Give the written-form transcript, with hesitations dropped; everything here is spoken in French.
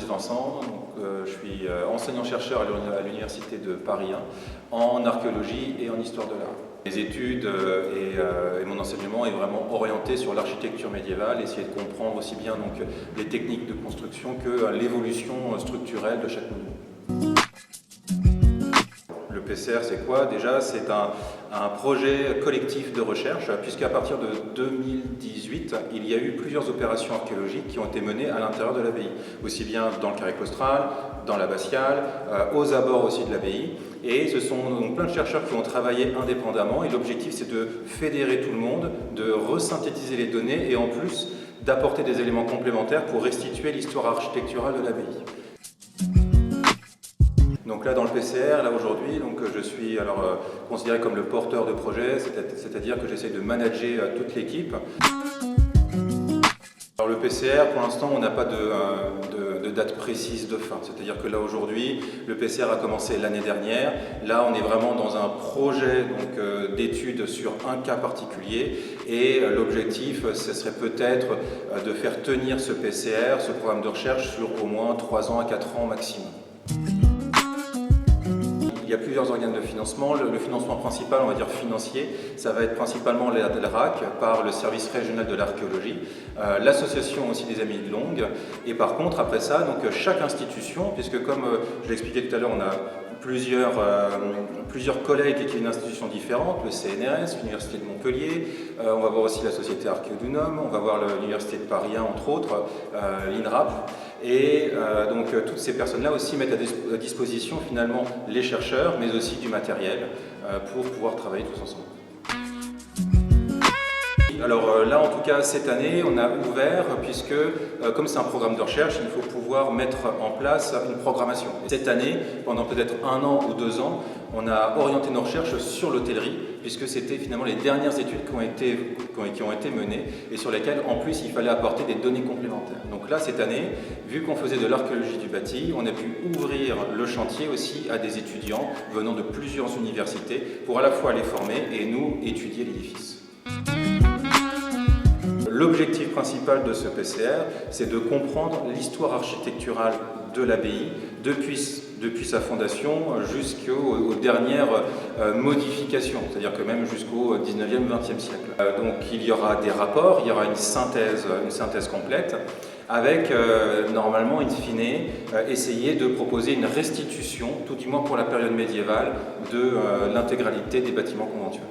Vincent, je suis enseignant-chercheur à l'Université de Paris 1 en archéologie et en histoire de l'art. Mes études et mon enseignement est vraiment orienté sur l'architecture médiévale, essayer de comprendre aussi bien donc, les techniques de construction que l'évolution structurelle de chaque monument. Le PCR, c'est quoi? Déjà, c'est un projet collectif de recherche, puisqu'à partir de 2018, il y a eu plusieurs opérations archéologiques qui ont été menées à l'intérieur de l'abbaye, aussi bien dans le carré claustral, dans l'abbatiale, aux abords aussi de l'abbaye. Et ce sont donc plein de chercheurs qui ont travaillé indépendamment, et l'objectif, c'est de fédérer tout le monde, de resynthétiser les données, et en plus, d'apporter des éléments complémentaires pour restituer l'histoire architecturale de l'abbaye. Donc là, dans le PCR, là aujourd'hui, je suis considéré comme le porteur de projet, c'est-à-dire que j'essaie de manager toute l'équipe. Alors le PCR, pour l'instant, on n'a pas de date précise de fin. C'est-à-dire que là aujourd'hui, le PCR a commencé l'année dernière. Là, on est vraiment dans un projet d'étude sur un cas particulier. Et l'objectif, ce serait peut-être de faire tenir ce PCR, ce programme de recherche, sur au moins 3 ans à 4 ans maximum. Il y a plusieurs organes de financement. Le financement principal, on va dire financier, ça va être principalement l'ADRAC par le service régional de l'archéologie, l'association aussi des Amis de Longue. Et par contre, après ça, donc, chaque institution, puisque comme je l'expliquais tout à l'heure, on a plusieurs collègues qui ont une institution différente, le CNRS, l'Université de Montpellier, on va voir aussi la Société Archéodunum, on va voir l'Université de Paris 1 entre autres, l'INRAP, et donc toutes ces personnes-là aussi mettent à disposition finalement les chercheurs, mais aussi du matériel pour pouvoir travailler tous ensemble. Alors là, en tout cas, cette année, on a ouvert, puisque comme c'est un programme de recherche, il faut pouvoir mettre en place une programmation. Cette année, pendant peut-être 1 an ou 2 ans, on a orienté nos recherches sur l'hôtellerie, puisque c'était finalement les dernières études qui ont été menées et sur lesquelles, en plus, il fallait apporter des données complémentaires. Donc là, cette année, vu qu'on faisait de l'archéologie du bâti, on a pu ouvrir le chantier aussi à des étudiants venant de plusieurs universités pour à la fois les former et nous étudier l'édifice. L'objectif principal de ce PCR, c'est de comprendre l'histoire architecturale de l'abbaye depuis sa fondation jusqu'aux dernières modifications, c'est-à-dire que même jusqu'au 19e, 20e siècle. Donc il y aura des rapports, il y aura une synthèse complète, avec normalement, in fine, essayer de proposer une restitution, tout du moins pour la période médiévale, de l'intégralité des bâtiments conventuels.